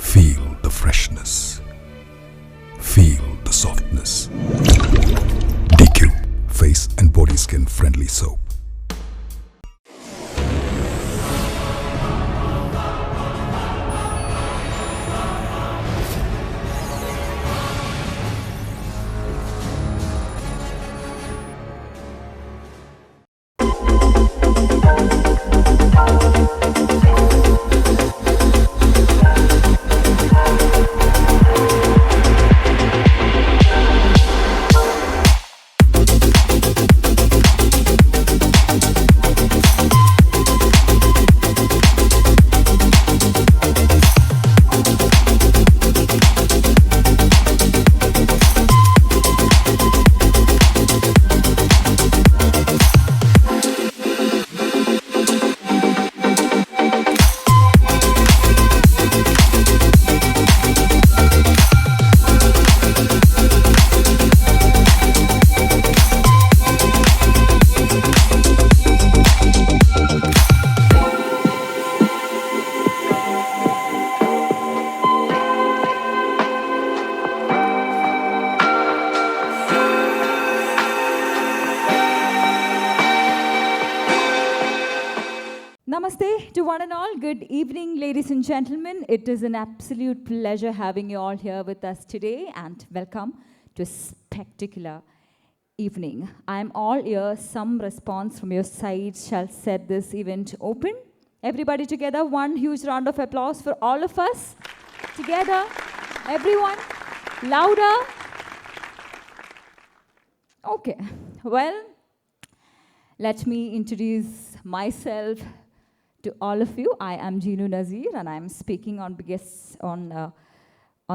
Feel the freshness. Feel the softness. DQ Face and Body Skin Friendly Soap. Namaste to one and all. Good evening, ladies and gentlemen. It is an absolute pleasure having you all here with us today, and welcome to a spectacular evening. I'm all ears. Some response from your side shall set this event open. Everybody together, one huge round of applause for all of us. Together, everyone, louder. Okay, well, let me introduce myself to all of you. I am Jeenu Nazir, and I'm speaking on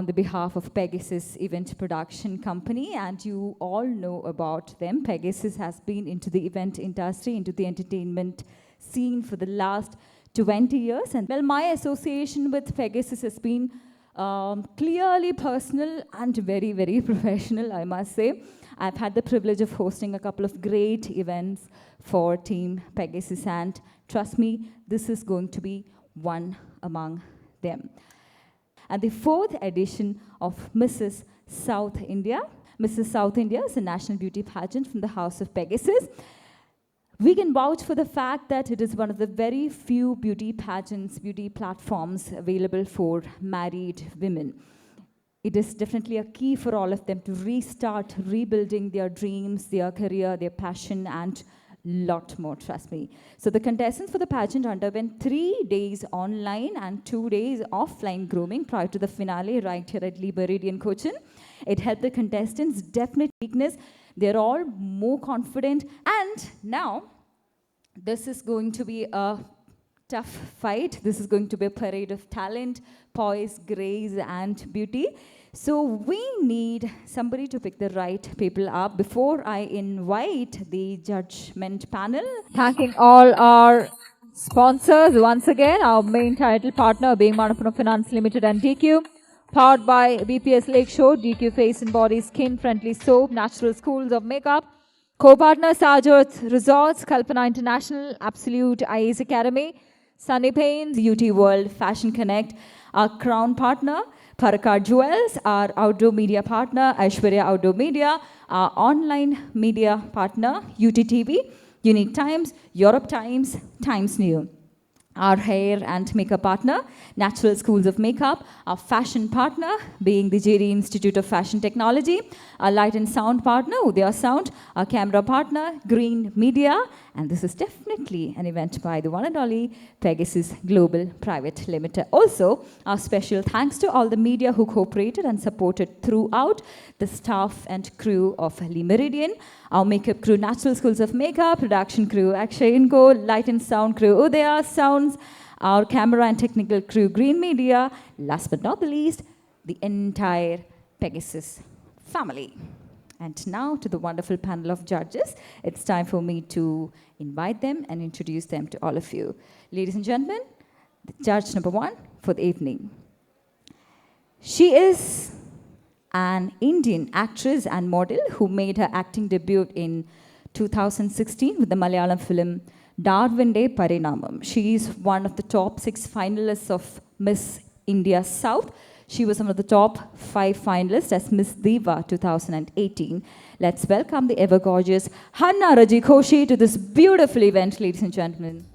the behalf of Pegasus Event Production Company, and you all know about them. Pegasus has been into the event industry, into the entertainment scene for the last 20 years, and well, my association with Pegasus has been clearly personal and very, very professional, I must say. I've had the privilege of hosting a couple of great events for Team Pegasus, and trust me, this is going to be one among them. And the fourth edition of Mrs. South India. Mrs. South India is a national beauty pageant from the House of Pegasus. We can vouch for the fact that it is one of the very few beauty pageants, beauty platforms available for married women. It is definitely a key for all of them to restart rebuilding their dreams, their career, their passion, and lot more, trust me. So the contestants for the pageant underwent 3 days online and 2 days offline grooming prior to the finale right here at Lee Meridian, Cochin. It helped the contestants definite weakness. They're all more confident, and now this is going to be a tough fight. This is going to be a parade of talent, poise, grace, and beauty. So we need somebody to pick the right people up before I invite the judgment panel. Thanking all our sponsors once again, our main title partner being Manappuram Finance Limited and DQ, powered by VPS Lakeshore, DQ Face and Body Skin Friendly Soap, Natural Schools of Makeup, co-partner Sarjot Resorts, Kalpana International, Absolute IAS Academy, Sunny Pains, UT World, Fashion Connect, our crown partner, Parakar Jewels, our outdoor media partner, Aishwarya Outdoor Media, our online media partner, UTTV, Unique Times, Europe Times, Times New. Our hair and makeup partner, Natural Schools of Makeup, our fashion partner being the JD Institute of Fashion Technology, our light and sound partner, Udaya Sound, our camera partner, Green Media, and this is definitely an event by the one and only Pegasus Global Private Limited. Also, our special thanks to all the media who cooperated and supported throughout, the staff and crew of Lee Meridian, our makeup crew, Natural Schools of Makeup, production crew, Akshay & Co, light and sound crew, Udaya Sounds, our camera and technical crew, Green Media, last but not the least, the entire Pegasus family. And now to the wonderful panel of judges, it's time for me to invite them and introduce them to all of you. Ladies and gentlemen, judge number 1 for the evening. She is an Indian actress and model who made her acting debut in 2016 with the Malayalam film Darwinde Parinamam. She is one of the top 6 finalists of Miss India South. She was one of the top 5 finalists as Miss Diva 2018. Let's welcome the ever-gorgeous Hanna Rajikhoshi to this beautiful event, ladies and gentlemen.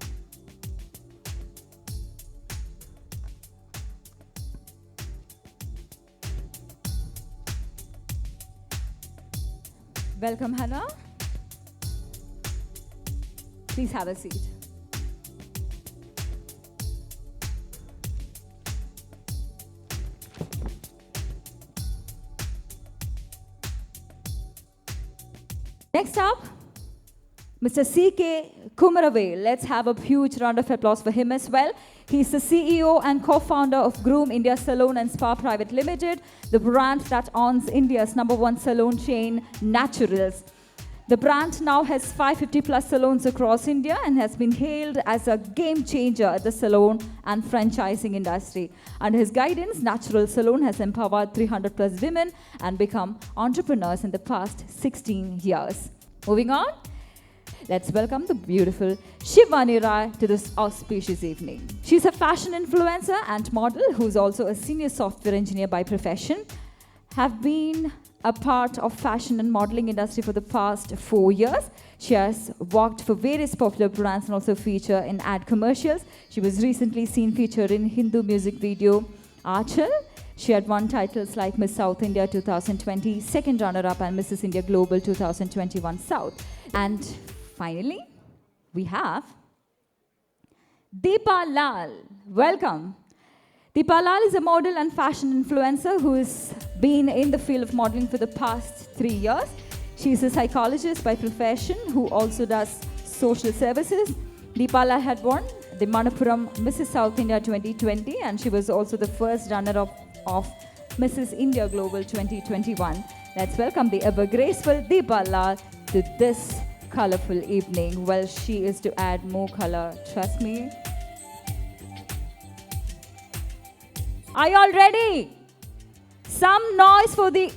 Welcome, Hanna. Please have a seat. Next up, Mr. C.K. Kumarave. Let's have a huge round of applause for him as well. He's the CEO and co-founder of Groom India Salon and Spa Private Limited, the brand that owns India's #1 salon chain, Naturals. The brand now has 550 plus salons across India and has been hailed as a game changer at the salon and franchising industry. Under his guidance, Natural Salon has empowered 300 plus women and become entrepreneurs in the past 16 years. Moving on, let's welcome the beautiful Shivani Rai to this auspicious evening. She's a fashion influencer and model who's also a senior software engineer by profession. Have been a part of fashion and modeling industry for the past 4 years. She has worked for various popular brands and also feature in ad commercials. She was recently seen featured in Hindu music video Achal. She had won titles like Miss South India 2020, second runner-up, and Mrs. India Global 2021 South. And finally, we have Deepa Lal. Welcome. Deepa Lal is a model and fashion influencer who has been in the field of modeling for the past 3 years. She is a psychologist by profession who also does social services. Deepa Lal had won the Manappuram Mrs. South India 2020 and she was also the first runner-up of Mrs. India Global 2021. Let's welcome the ever-graceful Deepa Lal to this colorful evening. Well, she is to add more color, trust me. Are you all ready? Some noise for the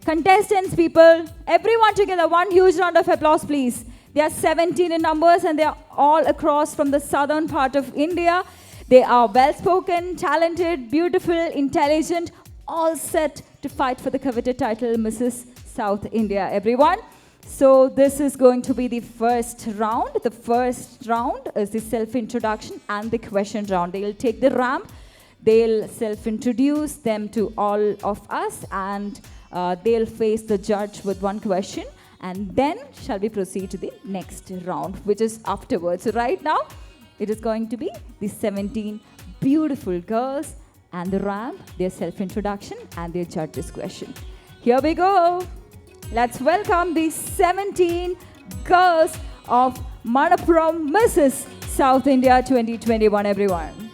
contestants, people. Everyone together, one huge round of applause, please. They are 17 in numbers and they are all across from the southern part of India. They are well-spoken, talented, beautiful, intelligent, all set to fight for the coveted title, Mrs. South India, everyone. So this is going to be the first round. The first round is the self-introduction and the question round. They will take the ramp. They'll self-introduce them to all of us and they'll face the judge with one question and then shall we proceed to the next round, which is afterwards. So right now, it is going to be the 17 beautiful girls and the ramp, their self-introduction and their judge's question. Here we go. Let's welcome the 17 girls of Manappuram Mrs. South India 2021, everyone.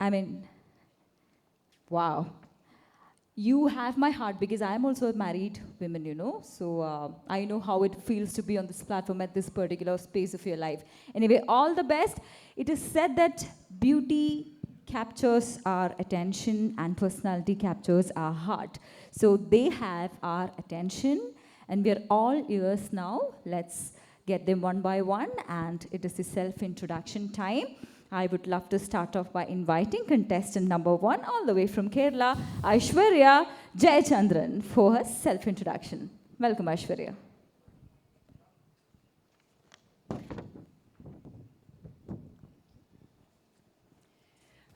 I mean, wow. You have my heart because I'm also a married woman, you know. So I know how it feels to be on this platform at this particular space of your life. Anyway, all the best. It is said that beauty captures our attention and personality captures our heart. So they have our attention and we are all ears now. Let's get them one by one, and it is the self-introduction time. I would love to start off by inviting contestant number 1, all the way from Kerala, Aishwarya Jayachandran, for her self-introduction. Welcome, Aishwarya.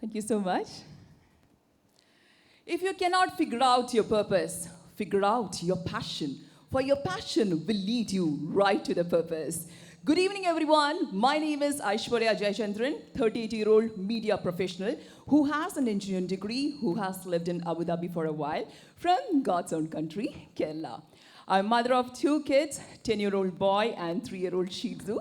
Thank you so much. If you cannot figure out your purpose, figure out your passion. For your passion will lead you right to the purpose. Good evening, everyone. My name is Aishwarya Jayachandran, 38-year-old media professional who has an engineering degree, who has lived in Abu Dhabi for a while, from God's own country, Kerala. I'm mother of 2 kids, 10-year-old boy and 3-year-old Shih Tzu.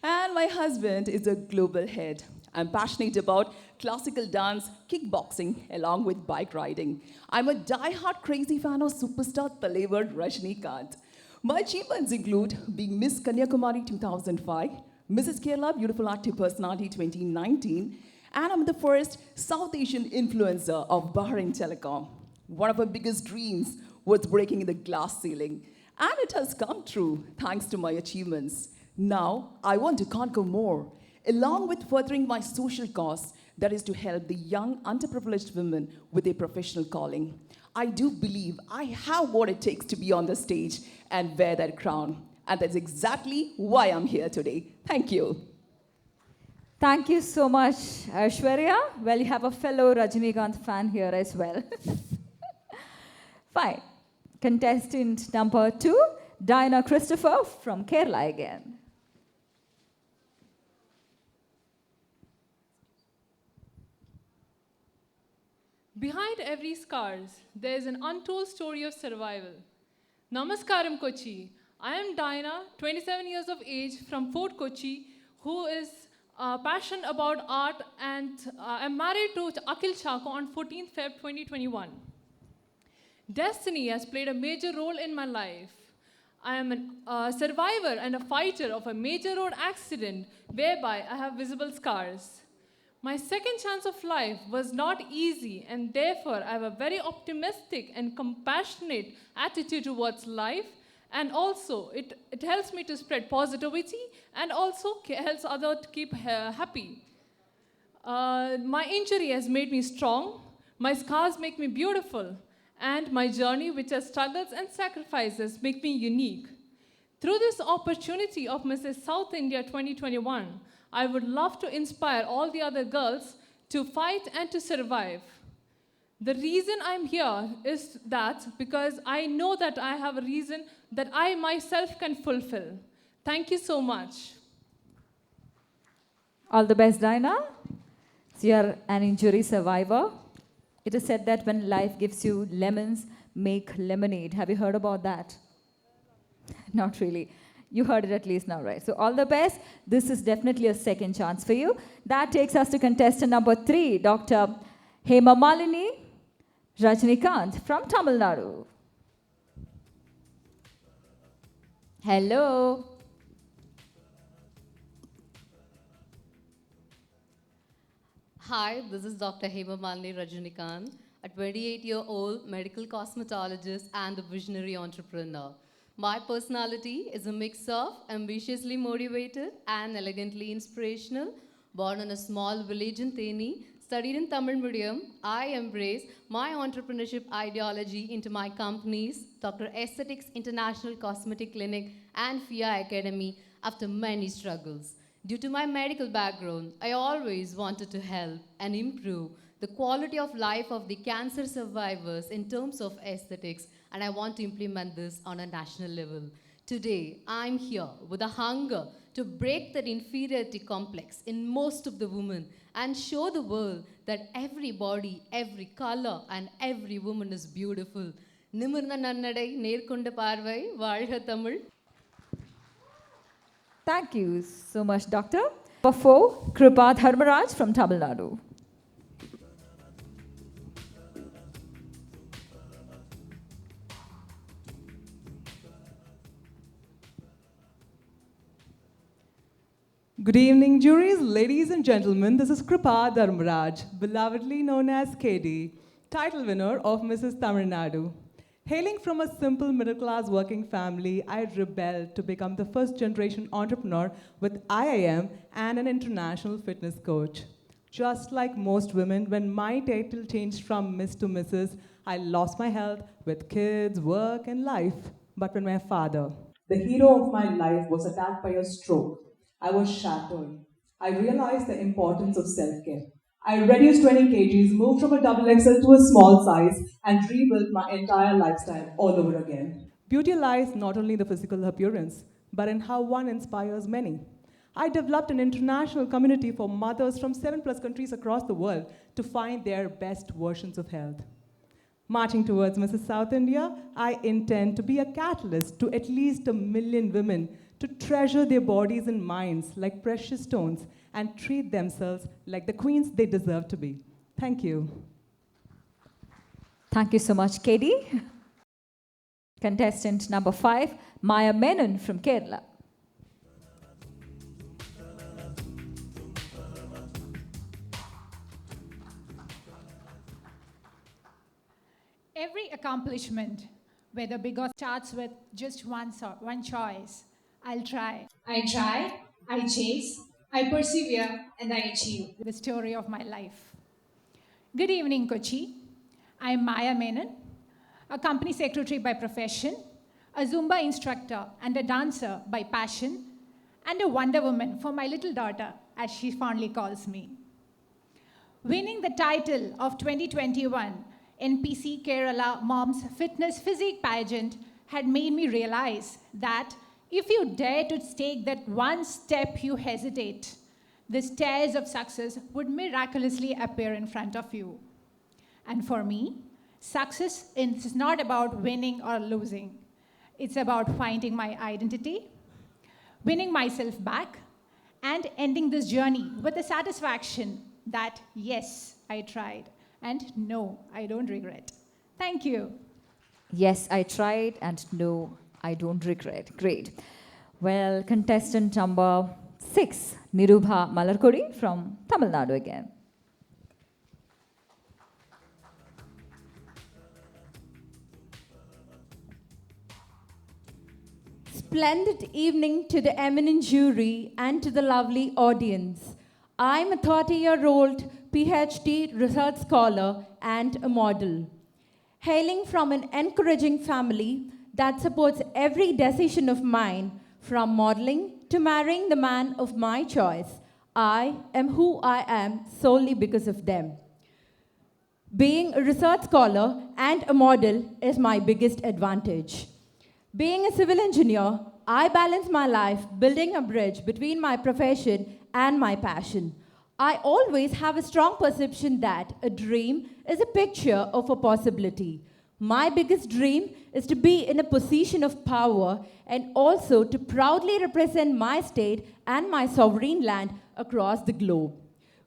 And my husband is a global head. I'm passionate about classical dance, kickboxing, along with bike riding. I'm a die-hard crazy fan of superstar தலைவர் Rajinikanth. My achievements include being Miss Kanyakumari 2005, Mrs. Kerala Beautiful Active Personality 2019, and I'm the first South Asian influencer of Bahrain Telecom. One of my biggest dreams was breaking the glass ceiling, and it has come true thanks to my achievements. Now, I want to conquer more, along with furthering my social cause, that is to help the young, underprivileged women with a professional calling. I do believe I have what it takes to be on the stage and wear that crown. And that's exactly why I'm here today. Thank you. Thank you so much, Aishwarya. Well, you have a fellow Rajinikanth fan here as well. Fine. Contestant number 2, Diana Christopher from Kerala again. Behind every scars, there is an untold story of survival. Namaskaram, Kochi. I am Diana, 27 years of age, from Fort Kochi, who is passionate about art, and I'm married to Akhil Chako on 14th Feb 2021. Destiny has played a major role in my life. I am a survivor and a fighter of a major road accident whereby I have visible scars. My second chance of life was not easy, and therefore I have a very optimistic and compassionate attitude towards life, and also it helps me to spread positivity and also helps others to keep happy. My injury has made me strong, my scars make me beautiful, and my journey, which has struggles and sacrifices, make me unique. Through this opportunity of Mrs. South India 2021, I would love to inspire all the other girls to fight and to survive. The reason I'm here is that because I know that I have a reason that I myself can fulfill. Thank you so much. All the best, Diana. So you're an injury survivor. It is said that when life gives you lemons, make lemonade. Have you heard about that? Not really. You heard it at least now, right? So all the best. This is definitely a second chance for you. That takes us to contestant number 3, Dr. Hema Malini Rajinikanth from Tamil Nadu. Hello. Hi, this is Dr. Hema Malini Rajinikanth, a 28-year-old medical cosmetologist and a visionary entrepreneur. My personality is a mix of ambitiously motivated and elegantly inspirational. Born in a small village in Theni, studied in Tamil medium, I embrace my entrepreneurship ideology into my companies, Dr. Aesthetics International Cosmetic Clinic and FIA Academy, after many struggles. Due to my medical background, I always wanted to help and improve the quality of life of the cancer survivors in terms of aesthetics, and I want to implement this on a national level. Today, I'm here with a hunger to break that inferiority complex in most of the women and show the world that every body, every color, and every woman is beautiful. Nimirna nannadai, nerkonda parvai, vaalha Tamil. Thank you so much, Doctor. Number 4, Kripa Dharmaraj from Tamil Nadu. Good evening, juries, ladies and gentlemen. This is Kripa Dharmaraj, belovedly known as KD, title winner of Mrs. Tamil Nadu. Hailing from a simple middle-class working family, I rebelled to become the first-generation entrepreneur with IIM and an international fitness coach. Just like most women, when my title changed from Miss to Mrs., I lost my health with kids, work, and life. But when my father, the hero of my life, was attacked by a stroke, I was shattered. I realized the importance of self-care. I reduced 20 kgs, moved from a double XL to a small size, and rebuilt my entire lifestyle all over again. Beauty lies not only in the physical appearance, but in how one inspires many. I developed an international community for mothers from 7+ countries across the world to find their best versions of health. Marching towards Mrs. South India, I intend to be a catalyst to at least 1 million women to treasure their bodies and minds like precious stones and treat themselves like the queens they deserve to be. Thank you. Thank you so much, KD. Contestant number 5, Maya Menon from Kerala. Every accomplishment, whether big or starts with just one choice. I'll try. I try, I chase, I persevere, and I achieve. The story of my life. Good evening, Kochi. I'm Maya Menon, a company secretary by profession, a Zumba instructor and a dancer by passion, and a Wonder Woman for my little daughter, as she fondly calls me. Winning the title of 2021 NPC Kerala Mom's Fitness Physique Pageant had made me realize that if you dare to take that one step you hesitate, the stairs of success would miraculously appear in front of you. And for me, success is not about winning or losing. It's about finding my identity, winning myself back, and ending this journey with the satisfaction that, yes, I tried, and no, I don't regret. Thank you. Yes, I tried, and no, I don't regret. Great. Well, contestant number 6, Nirubha Malarkodi from Tamil Nadu again. Splendid evening to the eminent jury and to the lovely audience. I'm a 30-year-old PhD research scholar and a model. Hailing from an encouraging family that supports every decision of mine, from modeling to marrying the man of my choice, I am who I am solely because of them. Being a research scholar and a model is my biggest advantage. Being a civil engineer, I balance my life building a bridge between my profession and my passion. I always have a strong perception that a dream is a picture of a possibility. My biggest dream is to be in a position of power and also to proudly represent my state and my sovereign land across the globe.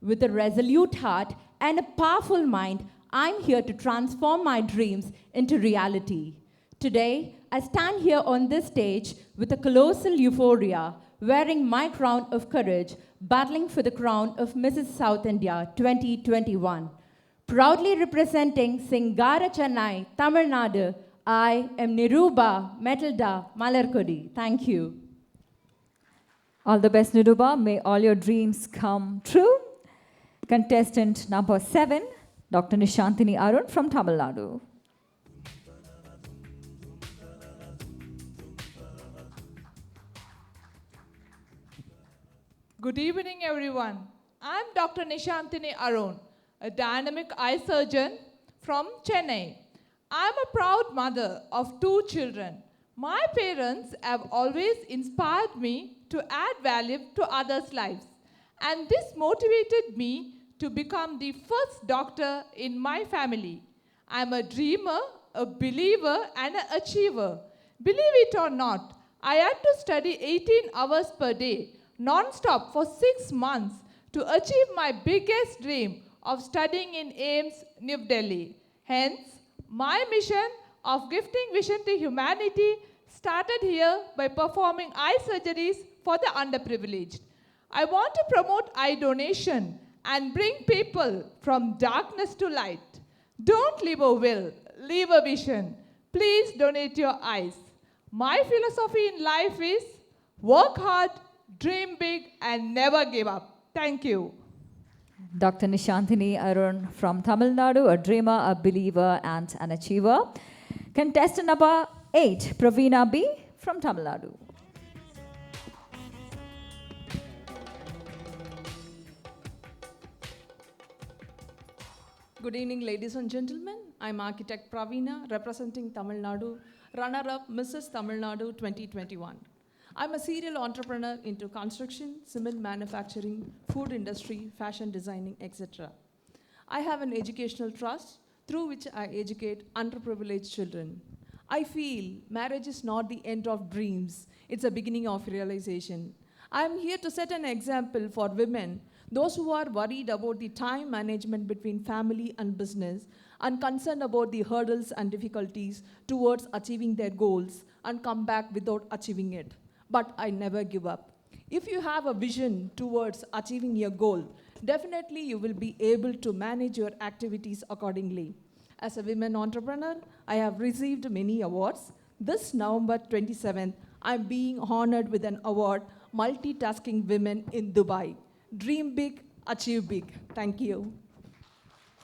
With a resolute heart and a powerful mind, I'm here to transform my dreams into reality. Today, I stand here on this stage with a colossal euphoria, wearing my crown of courage, battling for the crown of Mrs. South India 2021. Proudly representing Singara Chennai, Tamil Nadu, I am Nirubha Metilda Malarkodi. Thank you. All the best, Nirubha. May all your dreams come true. Contestant number 7, Dr. Nishantini Arun from Tamil Nadu. Good evening, everyone. I'm Dr. Nishantini Arun, a dynamic eye surgeon from Chennai. I'm a proud mother of 2 children. My parents have always inspired me to add value to others' lives, and this motivated me to become the first doctor in my family. I'm a dreamer, a believer, and an achiever. Believe it or not, I had to study 18 hours per day, non-stop for 6 months to achieve my biggest dream of studying in AIIMS, New Delhi. Hence, my mission of gifting vision to humanity started here by performing eye surgeries for the underprivileged. I want to promote eye donation and bring people from darkness to light. Don't leave a will, leave a vision. Please donate your eyes. My philosophy in life is work hard, dream big, and never give up. Thank you. Dr. Nishantini Arun from Tamil Nadu, a dreamer, a believer, and an achiever. Contestant number 8, Praveena B. from Tamil Nadu. Good evening, ladies and gentlemen. I'm architect Praveena, representing Tamil Nadu, runner-up Mrs. Tamil Nadu 2021. I'm a serial entrepreneur into construction, cement manufacturing, food industry, fashion designing, etc. I have an educational trust through which I educate underprivileged children. I feel marriage is not the end of dreams, it's a beginning of realization. I'm here to set an example for women, those who are worried about the time management between family and business and concerned about the hurdles and difficulties towards achieving their goals and come back without achieving it. But I never give up. If you have a vision towards achieving your goal, definitely you will be able to manage your activities accordingly. As a women entrepreneur, I have received many awards. This November 27th, I'm being honored with an award, Multitasking Women in Dubai. Dream big, achieve big. Thank you.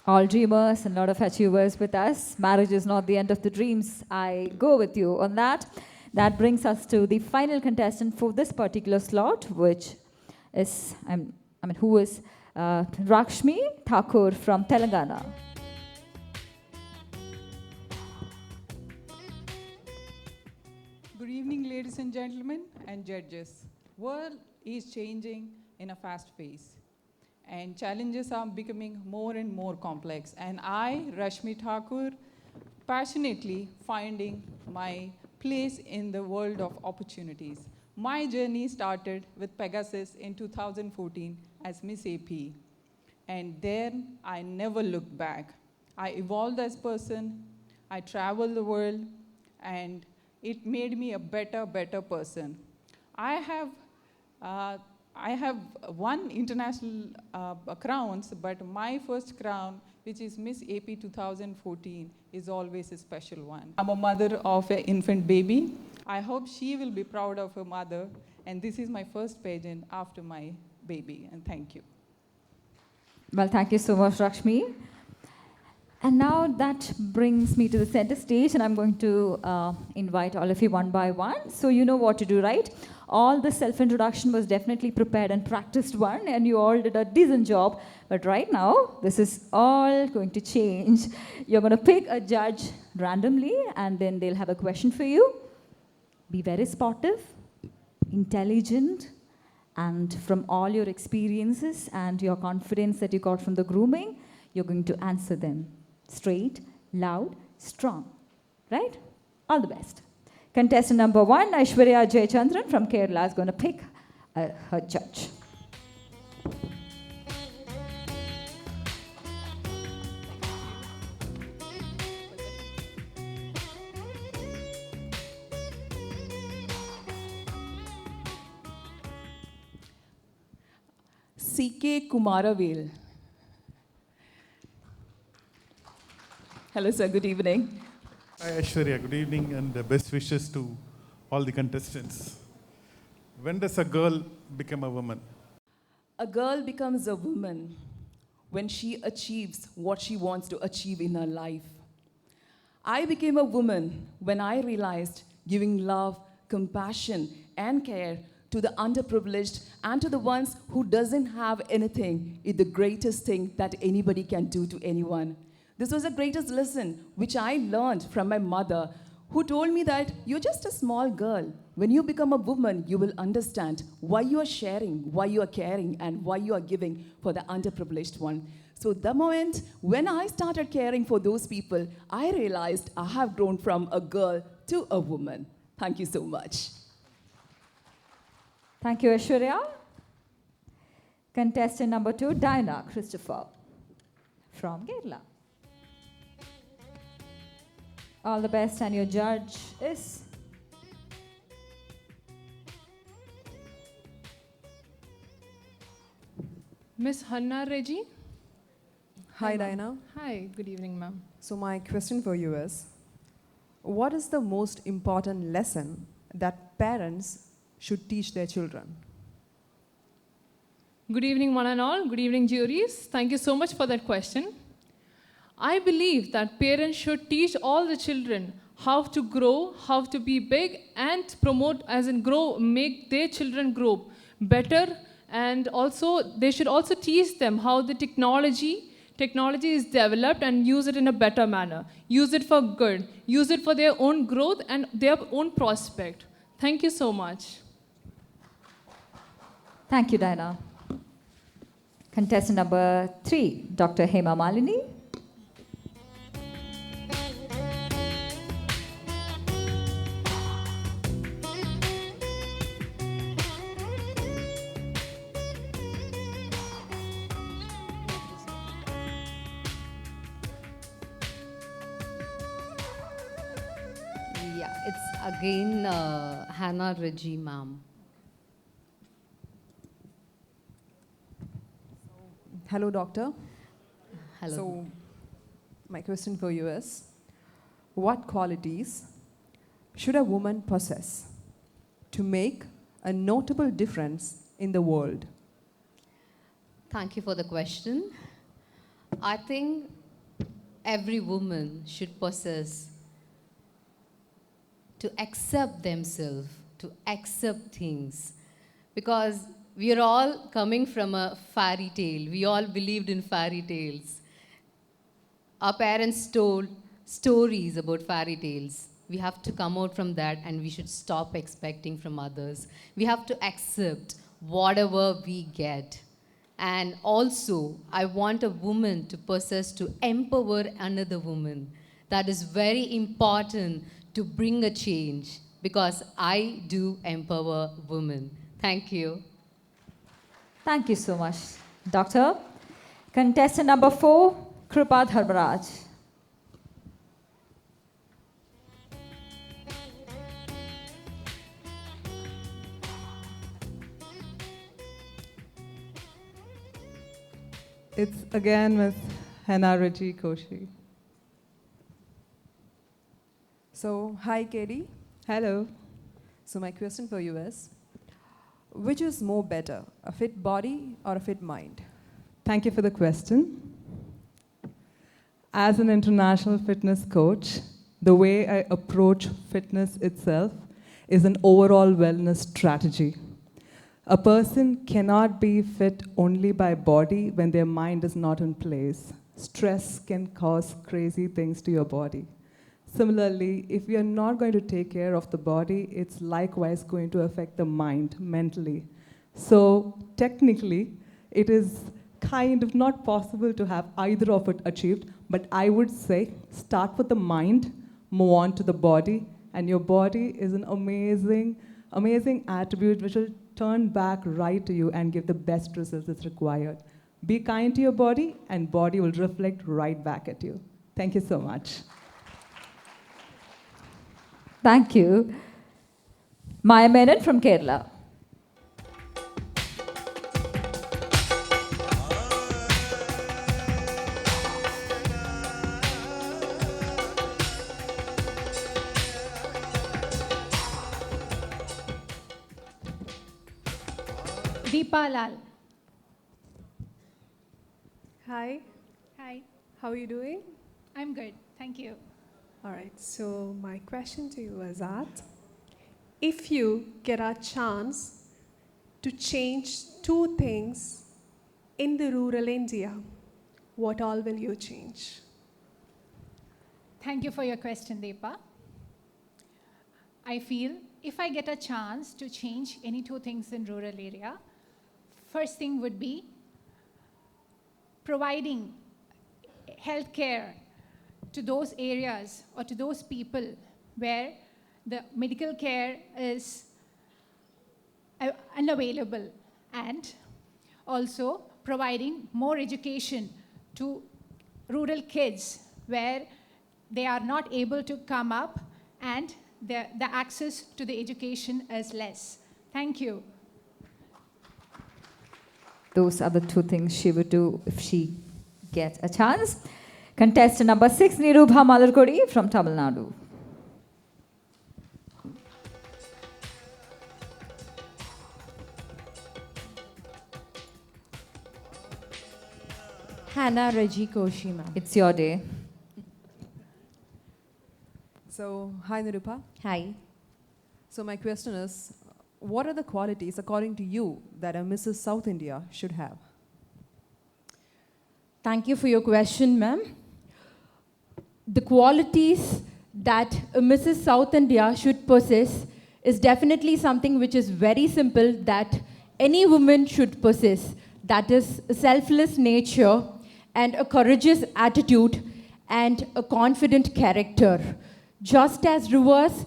All dreamers and a lot of achievers with us. Marriage is not the end of the dreams. I go with you on that. That brings us to the final contestant for this particular slot, which is, who is Rakshmi Thakur from Telangana. Good evening, ladies and gentlemen and judges. World is changing in a fast pace, and challenges are becoming more and more complex. And I, Rashmi Thakur, passionately finding my place in the world of opportunities. My journey started with Pegasus in 2014 as Miss AP, and then I never looked back. I evolved as a person, I traveled the world, and it made me a better person. I have won international crowns, but my first crown, which is Miss AP 2014, is always a special one. I'm a mother of an infant baby. I hope she will be proud of her mother, and this is my first pageant after my baby, and thank you. Well, thank you so much, Rakshmi. And now that brings me to the center stage, and I'm going to invite all of you one by one. So you know what to do, right? All the self-introduction was definitely prepared and practiced one, and you all did a decent job. But right now, this is all going to change. You're going to pick a judge randomly, and then they'll have a question for you. Be very sportive, intelligent, and from all your experiences and your confidence that you got from the grooming, you're going to answer them. Straight, loud, strong. Right? All the best. Contestant number 1, Aishwarya Jayachandran from Kerala, is going to pick her judge. C.K. Kumaravel. Hello, sir. Good evening. Hi, Aishwarya. Good evening, and best wishes to all the contestants. When does a girl become a woman? A girl becomes a woman when she achieves what she wants to achieve in her life. I became a woman when I realized giving love, compassion, and care to the underprivileged and to the ones who doesn't have anything is the greatest thing that anybody can do to anyone. This was the greatest lesson which I learned from my mother, who told me that you're just a small girl. When you become a woman, you will understand why you are sharing, why you are caring, and why you are giving for the underprivileged one. So the moment when I started caring for those people, I realized I have grown from a girl to a woman. Thank you so much. Thank you, Aishwarya. Contestant number 2, Diana Christopher from Kerala. All the best, and your judge is Miss Hanna Reggie. Hi, ma'am. Diana. Hi, good evening, ma'am. So my question for you is, what is the most important lesson that parents should teach their children? Good evening, one and all. Good evening, juries. Thank you so much for that question. I believe that parents should teach all the children how to grow, how to be big, and promote, as in grow, make their children grow better. And also, they should also teach them how the technology is developed and use it in a better manner. Use it for good. Use it for their own growth and their own prospect. Thank you so much. Thank you, Diana. Contestant number 3, Dr. Hema Malini. Yeah, it's again Hannah Reggie, ma'am. Hello, doctor. Hello. So my question for you is, what qualities should a woman possess to make a notable difference in the world? Thank you for the question. I think every woman should possess to accept themselves, to accept things. Because we are all coming from a fairy tale. We all believed in fairy tales. Our parents told stories about fairy tales. We have to come out from that and we should stop expecting from others. We have to accept whatever we get. And also, I want a woman to possess to empower another woman. That is very important to bring a change because I do empower women. Thank you. Thank you so much, Doctor. Contestant number 4, Kripa Dharmaraj. It's again Miss Hannah Reggie Koshi. So, hi, Katie. Hello. So my question for you is, which is more better, a fit body or a fit mind? Thank you for the question. As an international fitness coach, the way I approach fitness itself is an overall wellness strategy. A person cannot be fit only by body when their mind is not in place. Stress can cause crazy things to your body. Similarly, if we are not going to take care of the body, it's likewise going to affect the mind mentally. So technically, it is kind of not possible to have either of it achieved, but I would say start with the mind, move on to the body, and your body is an amazing, amazing attribute which will turn back right to you and give the best results that's required. Be kind to your body, and body will reflect right back at you. Thank you so much. Thank you. Maya Menon from Kerala. Deepa Lal. Hi, Hi, how are you doing? I'm good. Thank you. All right, so my question to you is that if you get a chance to change 2 things in the rural India, what all will you change? Thank you for your question, Deepa. I feel if I get a chance to change any 2 things in rural area, first thing would be providing healthcare to those areas or to those people where the medical care is unavailable, and also providing more education to rural kids where they are not able to come up and the access to the education is less. Thank you. those are the two things she would do if she gets a chance. Contestant number 6, Nirubha Malarkodi from Tamil Nadu. Hannah Reggie Koshi, ma'am. It's your day. So, hi Nirupa. Hi. So my question is, what are the qualities, according to you, that a Mrs. South India should have? Thank you for your question, ma'am. The qualities that a Mrs. South India should possess is definitely something which is very simple that any woman should possess. That is a selfless nature and a courageous attitude and a confident character. Just as rivers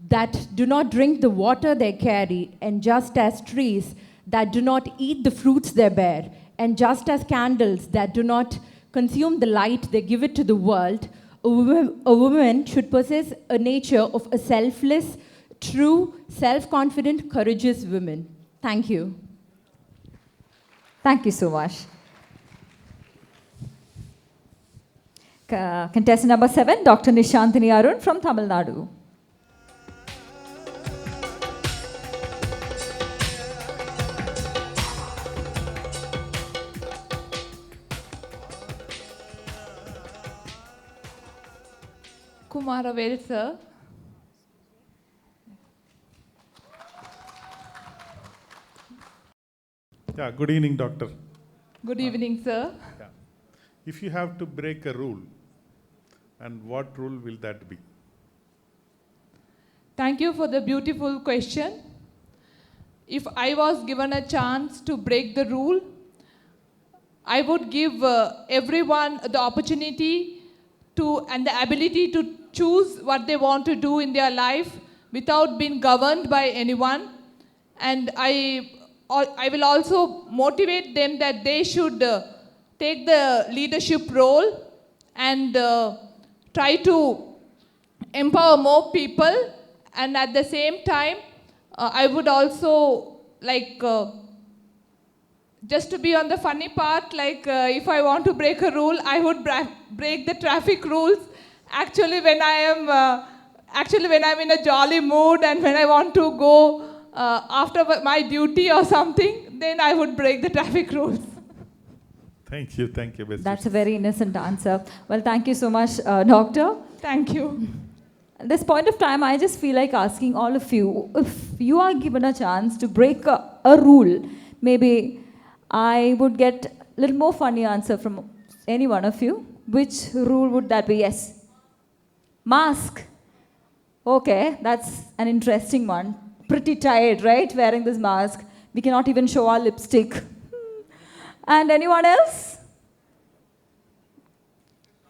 that do not drink the water they carry, and just as trees that do not eat the fruits they bear, and just as candles that do not consume the light they give it to the world, a woman should possess a nature of a selfless, true, self-confident, courageous woman. Thank you. Thank you so much. Contestant number 7, Dr. Nishantini Arun from Tamil Nadu. Kumaravel, sir. Yeah, good evening, doctor. Good evening, sir. Yeah. If you have to break a rule, and what rule will that be? Thank you for the beautiful question. If I was given a chance to break the rule, I would give everyone the opportunity to and the ability to choose what they want to do in their life without being governed by anyone. And I will also motivate them that they should take the leadership role and try to empower more people. And at the same time, I would also like, just to be on the funny part, like if I want to break a rule, I would break the traffic rules. Actually, when I'm in a jolly mood and when I want to go after my duty or something, then I would break the traffic rules. Thank you, best That's a wishes. very innocent answer. Well, thank you so much, Doctor. Thank you. At this point of time, I just feel like asking all of you, if you are given a chance to break a rule, maybe I would get a little more funny answer from any one of you. Which rule would that be? Yes. Mask. Okay, that's an interesting one. Pretty tired, right? Wearing this mask. We cannot even show our lipstick. And anyone else?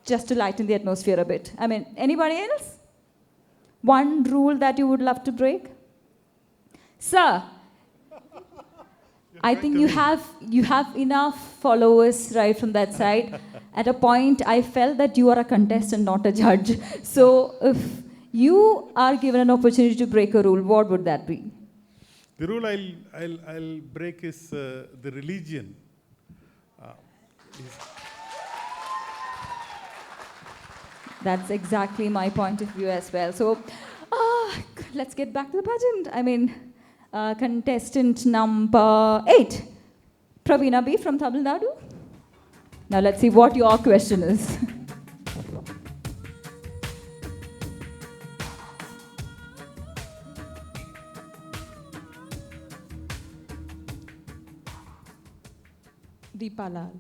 Just to lighten the atmosphere a bit. I mean, anybody else? One rule that you would love to break? Sir, I think you have enough followers right from that side. At a point, I felt that you are a contestant, not a judge. So if you are given an opportunity to break a rule, what would that be? The rule I'll break is the religion. That's exactly my point of view as well. So let's get back to the pageant. I mean, contestant number 8, Praveena B from Tamil Nadu. Now let's see what your question is. Deepalal.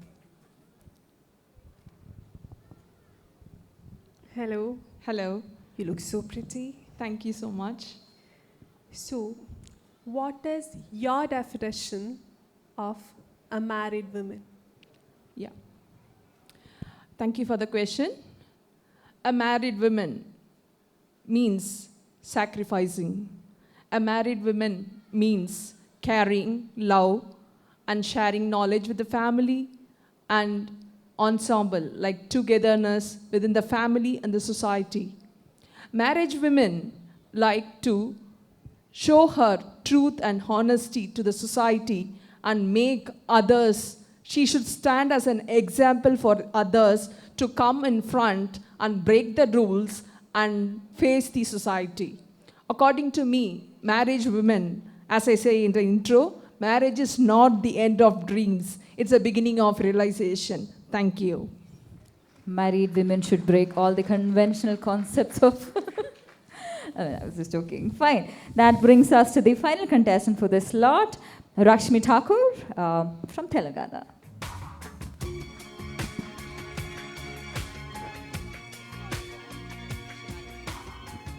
Hello. Hello. You look so pretty. Thank you so much. So, what is your definition of a married woman? Yeah. Thank you for the question. A married woman means sacrificing. A married woman means caring, love, and sharing knowledge with the family and ensemble, like togetherness within the family and the society. Marriage women like to show her truth and honesty to the society and make others, she should stand as an example for others to come in front and break the rules and face the society. According to me, marriage women, as I say in the intro, marriage is not the end of dreams. It's the beginning of realization. Thank you. Married women should break all the conventional concepts of... I was just joking. Fine. That brings us to the final contestant for this slot, Rakshmi Thakur from Telangana.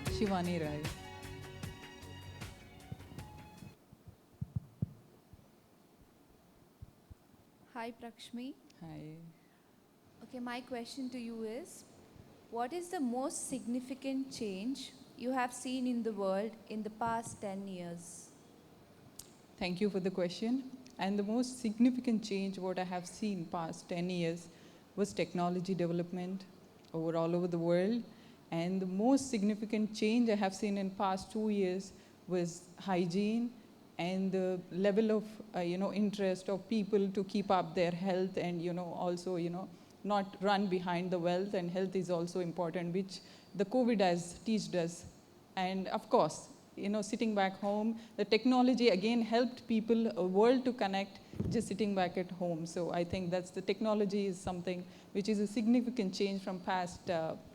Shivani Rai. Hi, Prakshmi. Hi. Okay, my question to you is, what is the most significant change you have seen in the world in the past 10 years? Thank you for the question. And the most significant change what I have seen past 10 years was technology development all over the world. And the most significant change I have seen in past 2 years was hygiene and the level of interest of people to keep up their health and also not run behind the wealth, and health is also important, which the COVID has taught us. And of course, sitting back home, the technology again helped people, a world to connect just sitting back at home. So I think that's the technology is something which is a significant change from past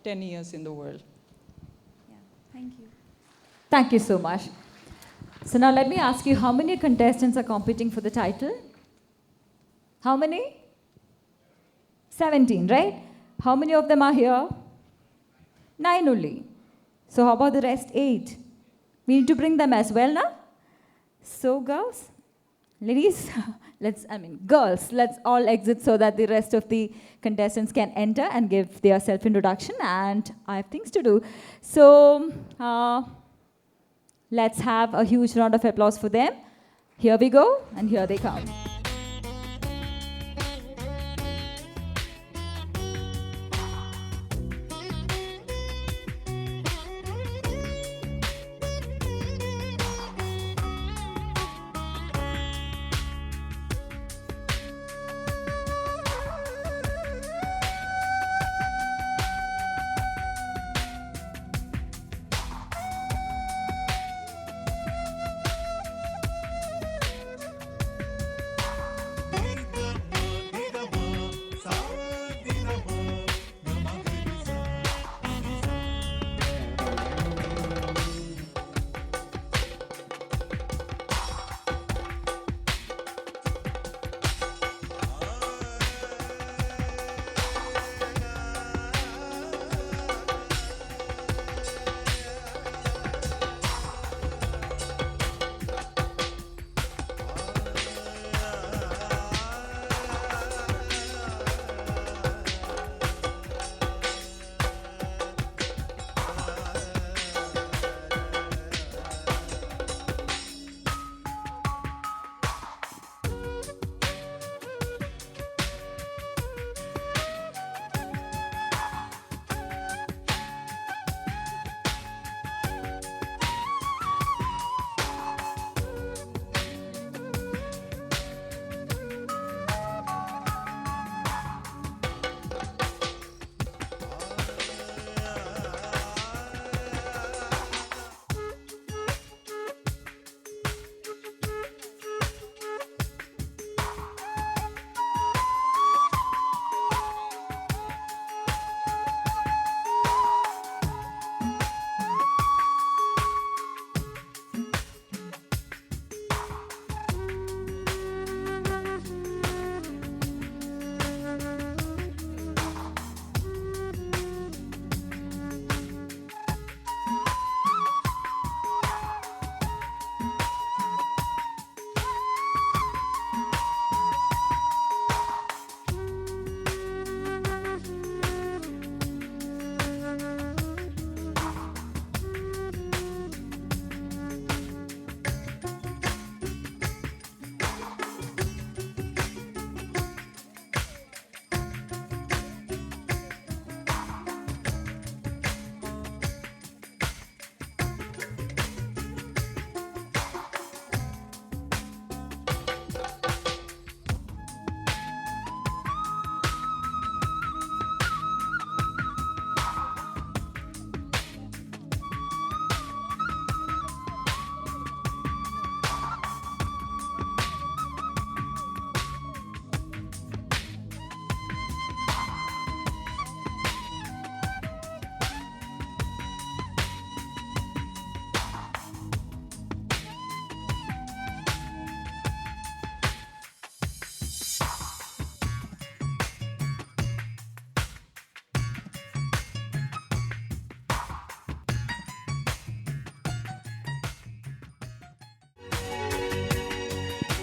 10 years in the world. Yeah, thank you. Thank you so much. So now let me ask you, how many contestants are competing for the title? How many? 17, right? How many of them are here? 9 only. So how about the rest 8? We need to bring them as well now. So girls, ladies, girls, let's all exit so that the rest of the contestants can enter and give their self-introduction, and I have things to do. So let's have a huge round of applause for them. Here we go, and here they come.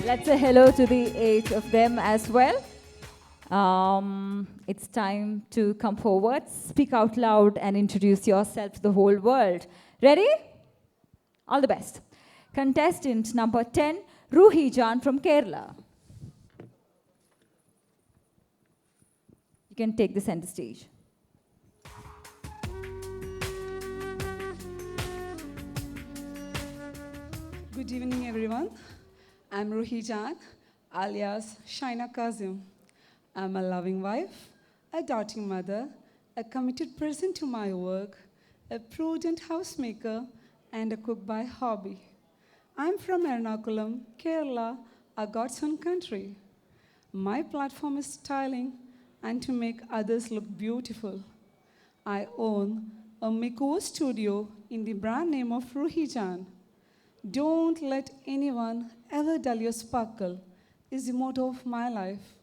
Let's say hello to the 8 of them as well. It's time to come forward, speak out loud, and introduce yourself to the whole world. Ready? All the best. Contestant number 10, Ruhi Jan from Kerala. You can take the center stage. Good evening, everyone. I'm Ruhi Jan, alias Shaina Kazim. I'm a loving wife, a doting mother, a committed person to my work, a prudent housemaker, and a cook by hobby. I'm from Ernakulam, Kerala, a God's own country. My platform is styling and to make others look beautiful. I own a makeover studio in the brand name of Ruhi Jan. Don't let anyone ever dull your sparkle is the motto of my life.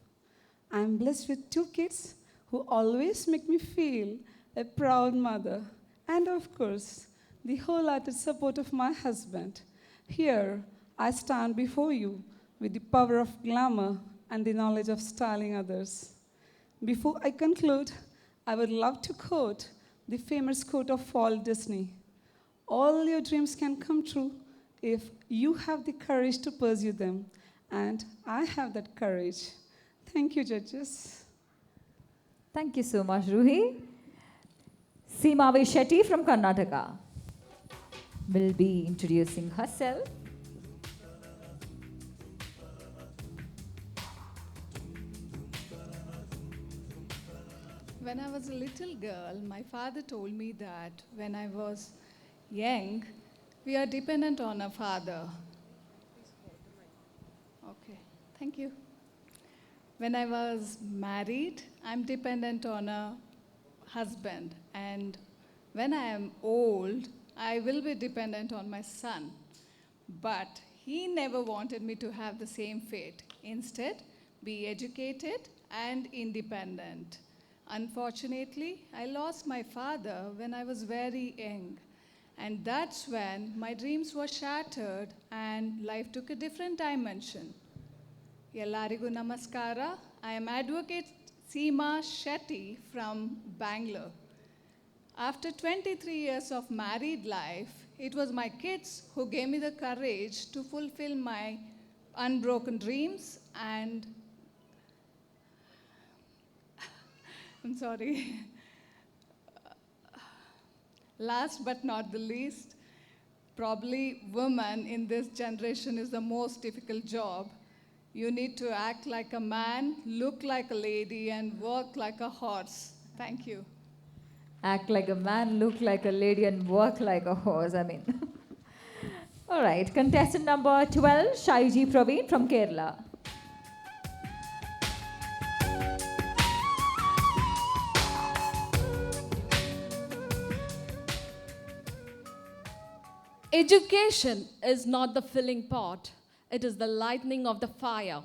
I'm blessed with 2 kids who always make me feel a proud mother. And of course, the wholehearted support of my husband. Here, I stand before you with the power of glamour and the knowledge of styling others. Before I conclude, I would love to quote the famous quote of Walt Disney. All your dreams can come true if you have the courage to pursue them, and I have that courage. Thank you, judges. Thank you so much, Ruhi. Seema Shetty from Karnataka will be introducing herself. When I was a little girl, my father told me that when I was young, we are dependent on our father. Okay, thank you. When I was married, I'm dependent on a husband. And when I am old, I will be dependent on my son. But he never wanted me to have the same fate. Instead, be educated and independent. Unfortunately, I lost my father when I was very young. And that's when my dreams were shattered and life took a different dimension. Yellarigu namaskara. I am Advocate Seema Shetty from Bangalore. After 23 years of married life, it was my kids who gave me the courage to fulfill my unbroken dreams and I'm sorry. Last but not the least, probably women in this generation is the most difficult job. You need to act like a man, look like a lady, and work like a horse. Thank you. Act like a man, look like a lady, and work like a horse. I mean. All right, contestant number 12, Shaiji Praveen from Kerala. Education is not the filling pot, it is the lightning of the fire.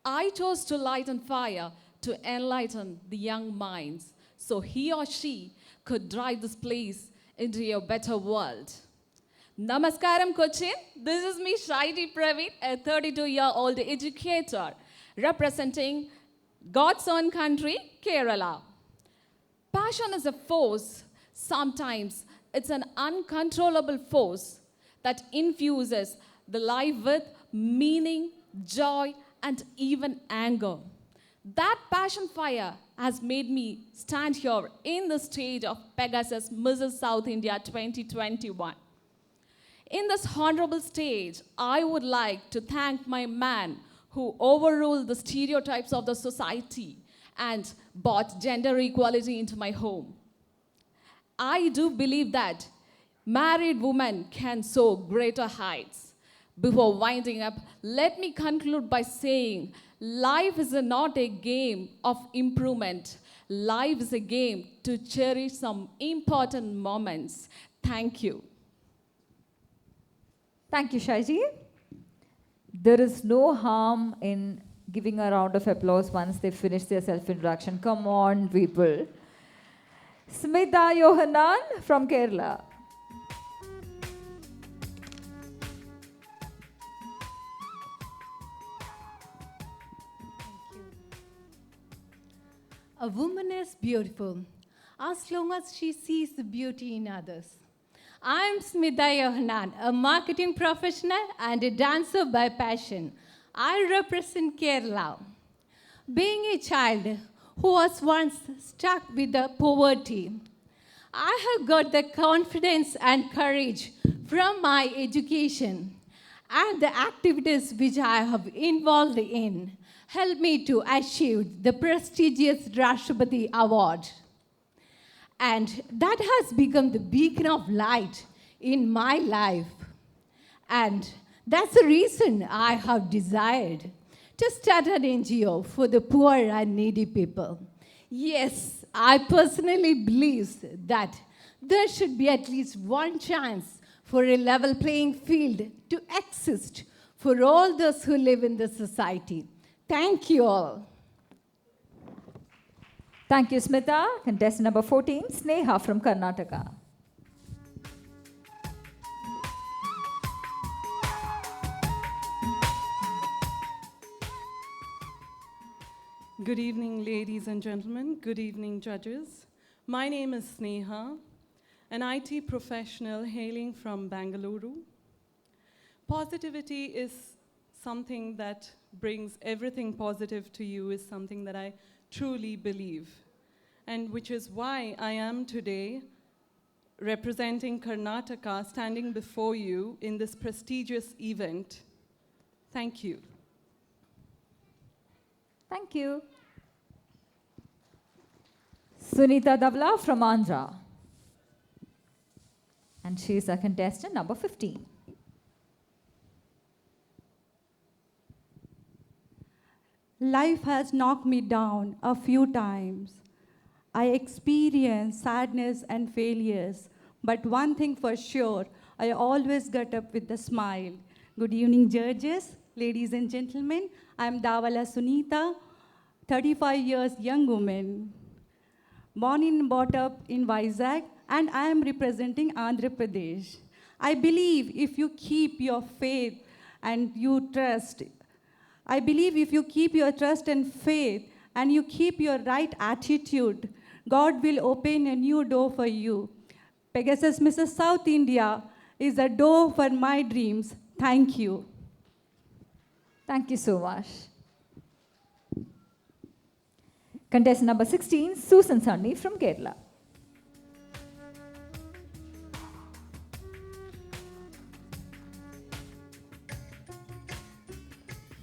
I chose to lighten fire to enlighten the young minds so he or she could drive this place into a better world. Namaskaram, Cochin. This is me, Shaiji Praveen, a 32-year-old educator representing God's own country, Kerala. Passion is a force. Sometimes it's an uncontrollable force that infuses the life with meaning, joy, and even anger. That passion fire has made me stand here in the stage of Pegasus Mrs. South India 2021. In this honorable stage, I would like to thank my man who overruled the stereotypes of the society and brought gender equality into my home. I do believe that married women can soar greater heights. Before winding up, let me conclude by saying life is not a game of improvement. Life is a game to cherish some important moments. Thank you. Thank you, Shaiji. There is no harm in giving a round of applause once they finish their self-introduction. Come on, people. Smita Yohanan from Kerala. A woman is beautiful as long as she sees the beauty in others. I'm Smita Yohanan, a marketing professional and a dancer by passion. I represent Kerala. Being a child who was once stuck with the poverty, I have got the confidence and courage from my education, and the activities which I have involved in helped me to achieve the prestigious Rashtrapati Award. And that has become the beacon of light in my life. And that's the reason I have desired to start an NGO for the poor and needy people. Yes, I personally believe that there should be at least one chance for a level playing field to exist for all those who live in the society. Thank you all. Thank you, Smita. Contestant number 14, Sneha from Karnataka. Good evening, ladies and gentlemen. Good evening, judges. My name is Sneha, an IT professional hailing from Bangalore. Positivity is something that brings everything positive to you, is something that I truly believe, and which is why I am today representing Karnataka, standing before you in this prestigious event. Thank you. Thank you. Sunita Davla from Andhra. And she's a contestant number 15. Life has knocked me down a few times. I experienced sadness and failures, but one thing for sure, I always got up with a smile. Good evening, judges, ladies and gentlemen. I'm Davala Sunita, 35 years young woman, born and brought up in Vizag, and I am representing Andhra Pradesh. I believe if you keep your faith and you trust, I believe if you keep your trust and faith and you keep your right attitude, God will open a new door for you. Pegasus Mrs. South India is a door for my dreams. Thank you. Thank you so much. Contestant number 16, Susan Sunny from Kerala.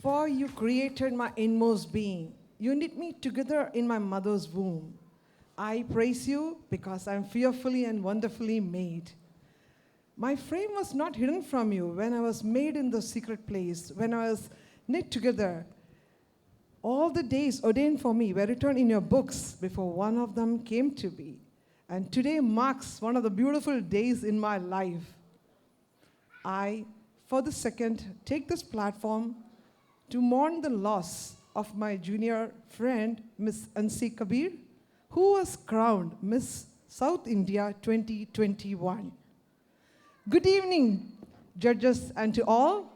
For you created my inmost being. You knit me together in my mother's womb. I praise you because I'm fearfully and wonderfully made. My frame was not hidden from you when I was made in the secret place, when I was knit together. All the days ordained for me were written in your books before one of them came to be. And today marks one of the beautiful days in my life. I, for the second, take this platform to mourn the loss of my junior friend, Miss Ansi Kabir, who was crowned Miss South India 2021. Good evening, judges, and to all.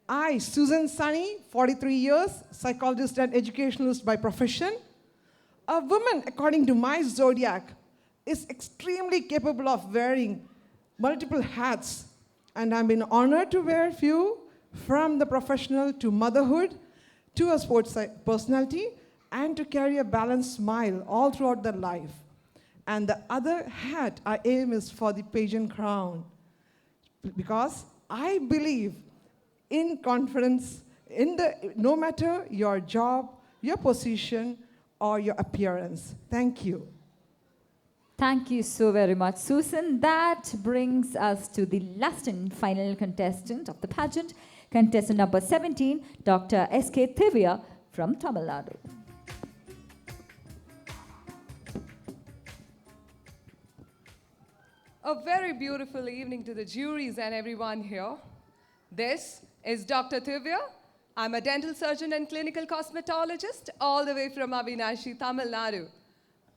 I, Susan Sunny, 43 years, psychologist and educationalist by profession. A woman, according to my zodiac, is extremely capable of wearing multiple hats, and I've been honored to wear a few, from the professional to motherhood, to a sports personality, and to carry a balanced smile all throughout their life. And the other hat I aim is for the pageant crown, because I believe in confidence, no matter your job, your position, or your appearance. Thank you. Thank you so very much, Susan. That brings us to the last and final contestant of the pageant, contestant number 17, Dr. S.K. Thivya from Tamil Nadu. A very beautiful evening to the juries and everyone here. This is Dr. Thivya. I'm a dental surgeon and clinical cosmetologist all the way from Avinashi, Tamil Nadu.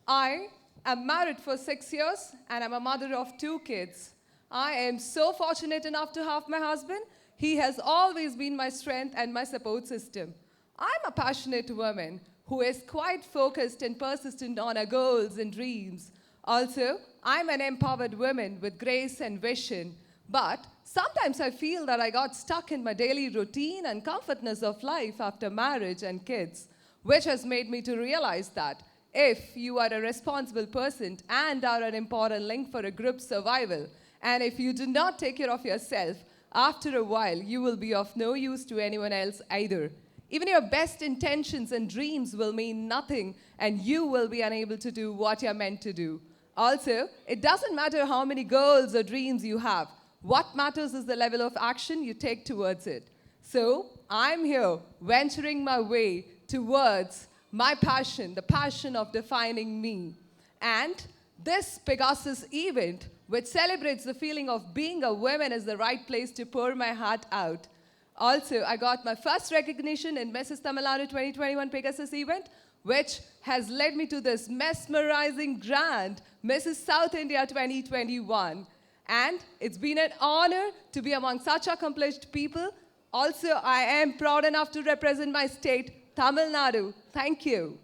I am married for 6 years and I'm a mother of 2 kids. I am so fortunate enough to have my husband. He has always been my strength and my support system. I'm a passionate woman who is quite focused and persistent on her goals and dreams. Also, I'm an empowered woman with grace and vision. But sometimes I feel that I got stuck in my daily routine and comfortness of life after marriage and kids, which has made me to realize that if you are a responsible person and are an important link for a group survival, and if you do not take care of yourself, after a while, you will be of no use to anyone else either. Even your best intentions and dreams will mean nothing, and you will be unable to do what you're meant to do. Also, it doesn't matter how many goals or dreams you have. What matters is the level of action you take towards it. So, I'm here, venturing my way towards my passion, the passion of defining me. And this Pegasus event, which celebrates the feeling of being a woman, is the right place to pour my heart out. Also, I got my first recognition in Mrs. Tamil Nadu 2021 Pegasus event, which has led me to this mesmerizing grand Mrs. South India 2021. And it's been an honor to be among such accomplished people. Also, I am proud enough to represent my state, Tamil Nadu. Thank you.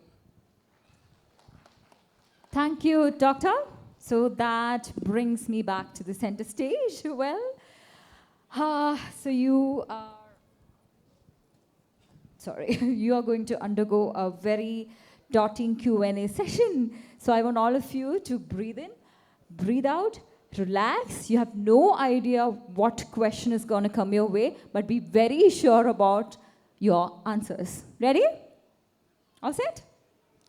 Thank you, Doctor. So that brings me back to the center stage. Well, so you are, you are going to undergo a very daunting Q&A session. So I want all of you to breathe in, breathe out, relax. You have no idea what question is going to come your way, but be very sure about your answers. Ready? All set?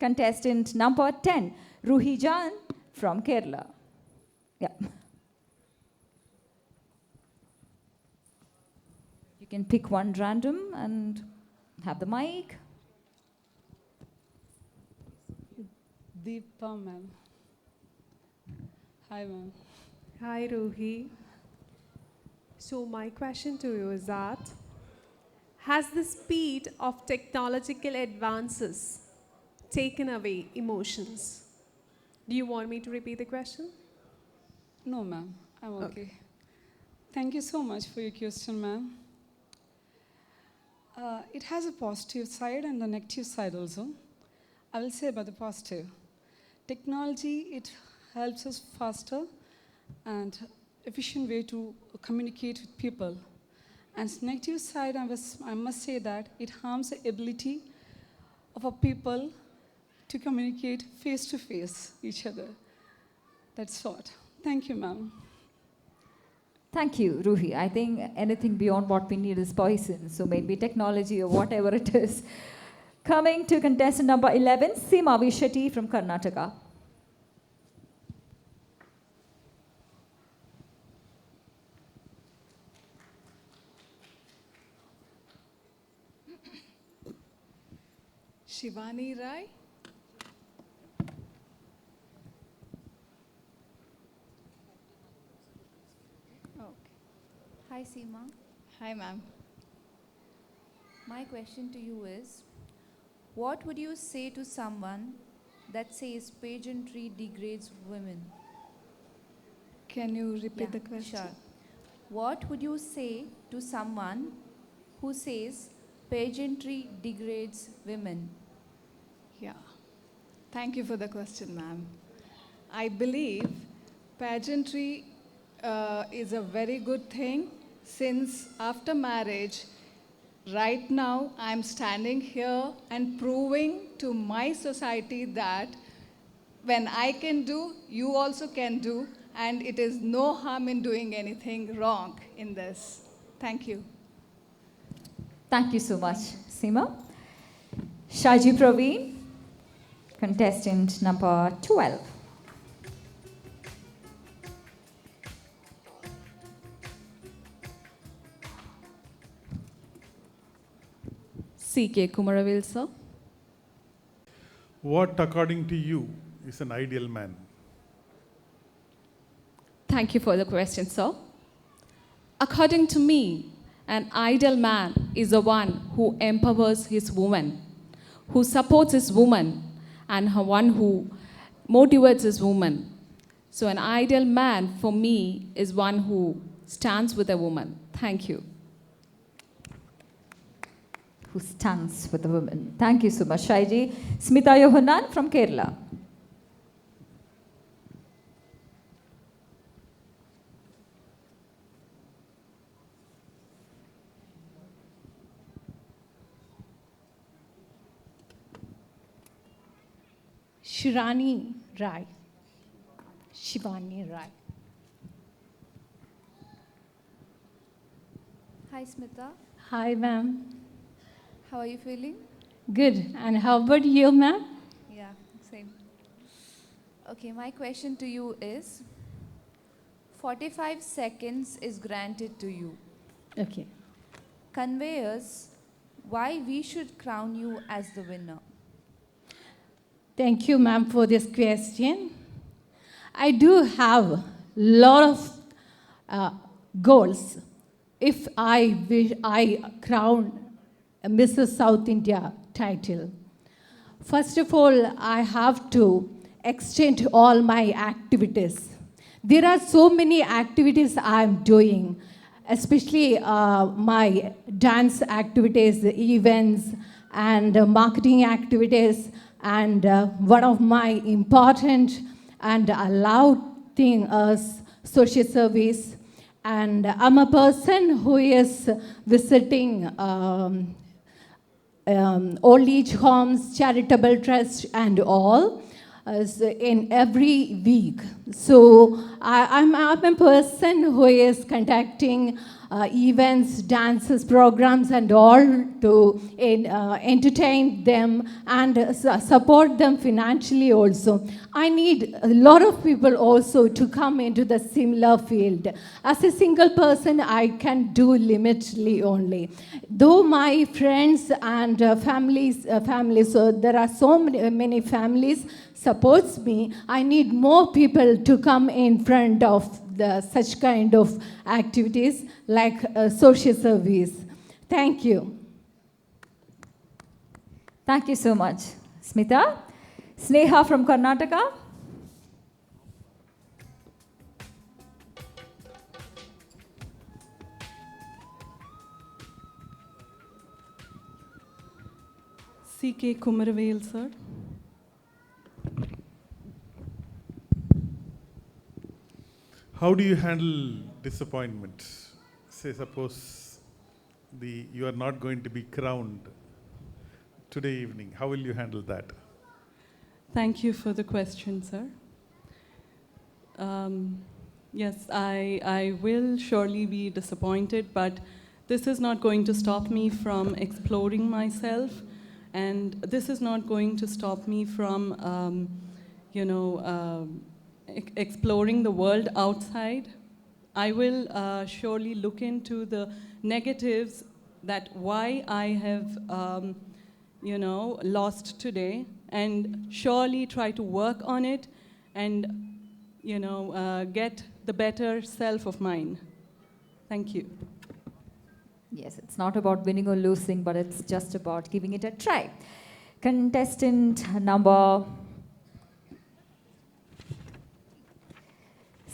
Contestant number 10, Ruhi Jan from Kerala. Yeah. You can pick one random and have the mic. Deepa ma'am. Hi ma'am. Hi, Ruhi. So my question to you is that, has the speed of technological advances taken away emotions? Do you want me to repeat the question? No, ma'am. I'm okay. Thank you so much for your question, ma'am. It has a positive side and a negative side also. I will say about the positive. Technology, it helps us faster and efficient way to communicate with people. And negative side, I must say that it harms the ability of a people to communicate face-to-face each other. That's what. Thank you, ma'am. Thank you, Ruhi. I think anything beyond what we need is poison, so maybe technology or whatever it is. Coming to contestant number 11, Seema Vishetty from Karnataka. Shivani Rai. Hi, Seema. Hi, ma'am. My question to you is, what would you say to someone that says pageantry degrades women? Can you repeat the question? Sure. What would you say to someone who says pageantry degrades women? Yeah. Thank you for the question, ma'am. I believe pageantry is a very good thing, since after marriage, right now I'm standing here and proving to my society that when I can do, you also can do, and it is no harm in doing anything wrong in this. Thank you. Thank you so much, Seema. Shaji Praveen, contestant number 12. C.K. Kumaravil, sir. What, according to you, is an ideal man? Thank you for the question, sir. According to me, an ideal man is the one who empowers his woman, who supports his woman, and one who motivates his woman. So an ideal man for me is one who stands with a woman. Thank you. who stands for the women. Thank you so much, Shaiji. Smita Yohanan from Kerala. Shivani Rai. Shivani Rai. Hi, Smita. Hi, ma'am. How are you feeling? Good. And how about you, ma'am? Yeah, same. Okay, my question to you is 45 seconds is granted to you. Okay. Convey us why we should crown you as the winner. Thank you, ma'am, for this question. I do have a lot of goals. If I wish I crown a Mrs. South India title, first of all, I have to extend all my activities. There are so many activities I'm doing, especially my dance activities, events, and marketing activities. And one of my important and allowed thing is social service. And I'm a person who is visiting old age homes, charitable trusts, and all in every week. So I'm a person who is conducting events, dances, programs, and all to entertain them and support them financially also. I need a lot of people also to come into the similar field. As a single person, I can do limitedly only. Though my friends and families, so there are so many families supports me, I need more people to come in front of such kind of activities like social service. Thank you. Thank you so much, Smita. Sneha from Karnataka. C.K. Kumaravel, sir. How do you handle disappointment? Say, suppose you are not going to be crowned today evening. How will you handle that? Thank you for the question, sir. Yes, I will surely be disappointed, but this is not going to stop me from exploring myself, and this is not going to stop me from, exploring the world outside. I will surely look into the negatives that why I have, lost today, and surely try to work on it and, get the better self of mine. Thank you. Yes, it's not about winning or losing, but it's just about giving it a try. Contestant number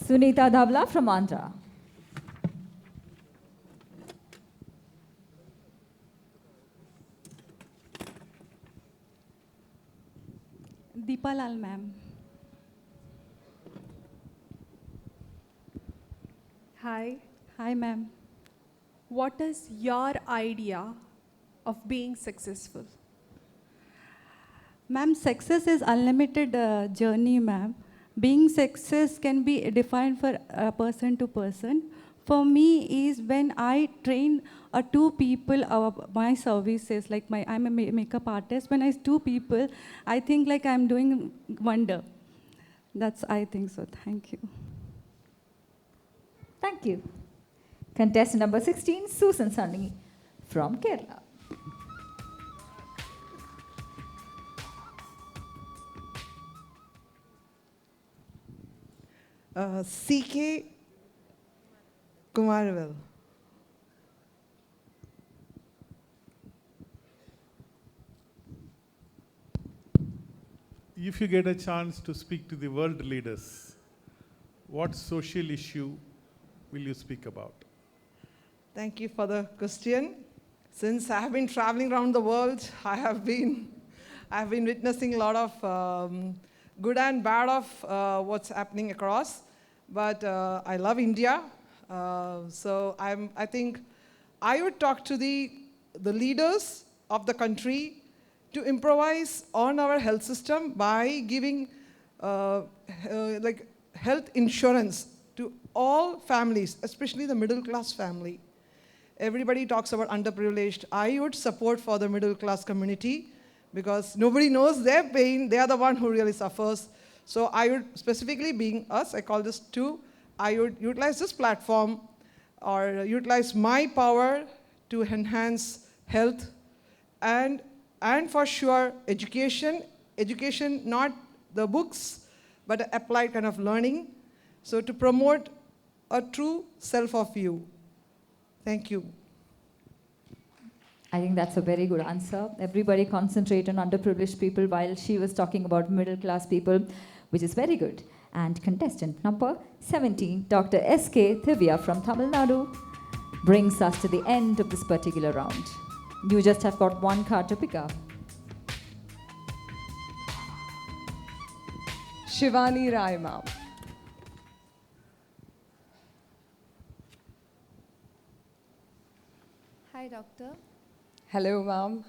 Sunita Dhavla from Andhra. Deepalal, ma'am. Hi. Hi, ma'am. What is your idea of being successful? Ma'am, success is unlimited journey, ma'am. Being success can be defined for person to person. For me is when I train two people, my services, like I'm a makeup artist. When I two people, I think like I'm doing wonder. That's, I think so. Thank you. Thank you. Contestant number 16, Susan Sunny from Kerala. C.K. Kumaravel. If you get a chance to speak to the world leaders, what social issue will you speak about? Thank you for the question. Since I have been traveling around the world, I have been witnessing a lot of good and bad of what's happening across. But I love India. So I think I would talk to the leaders of the country to improvise on our health system by giving like health insurance to all families, especially the middle class family. Everybody talks about underprivileged. I would support for the middle class community because nobody knows their pain. They are the one who really suffers. So I would, specifically being a psychologist too, I would utilize this platform or utilize my power to enhance health and for sure education, not the books, but applied kind of learning. So to promote a true self of you. Thank you. I think that's a very good answer. Everybody concentrate on underprivileged people while she was talking about middle class people, which is very good. And contestant number 17, Dr. S.K. Thivya from Tamil Nadu, brings us to the end of this particular round. You just have got one card to pick up. Shivani Rai, ma'am. Hi, doctor. Hello, ma'am.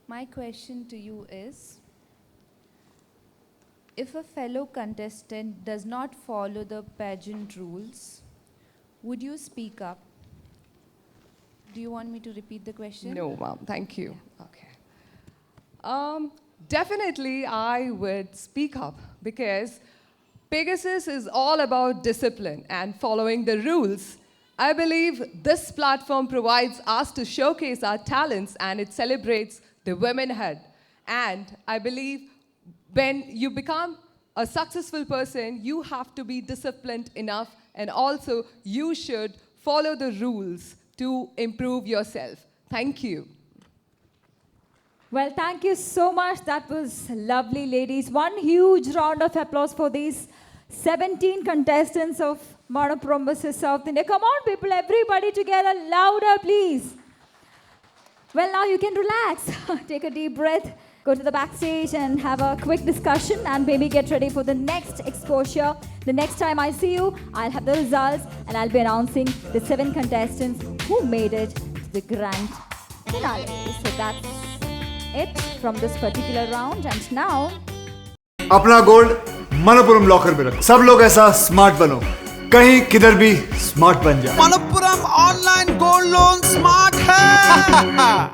My question to you is, if a fellow contestant does not follow the pageant rules, would you speak up? Do you want me to repeat the question? No, ma'am. Thank you. Okay. Definitely, I would speak up because Pegasus is all about discipline and following the rules. I believe this platform provides us to showcase our talents and it celebrates the womanhood. And I believe when you become a successful person, you have to be disciplined enough and also you should follow the rules to improve yourself. Thank you. Well, thank you so much. That was lovely, ladies. One huge round of applause for these 17 contestants of Manappuram vs. South India. Come on, people, everybody together, louder, please. Well, now you can relax. Take a deep breath, go to the backstage and have a quick discussion and maybe get ready for the next exposure. The next time I see you, I'll have the results and I'll be announcing the 7 contestants who made it to the grand finale. So that's it from this particular round. And now, अपना gold Manappuram locker में रखो। सब लोग ऐसा smart बनो, कहीं किधर भी स्मार्ट बन जाओ। Manappuram online gold loan smart है।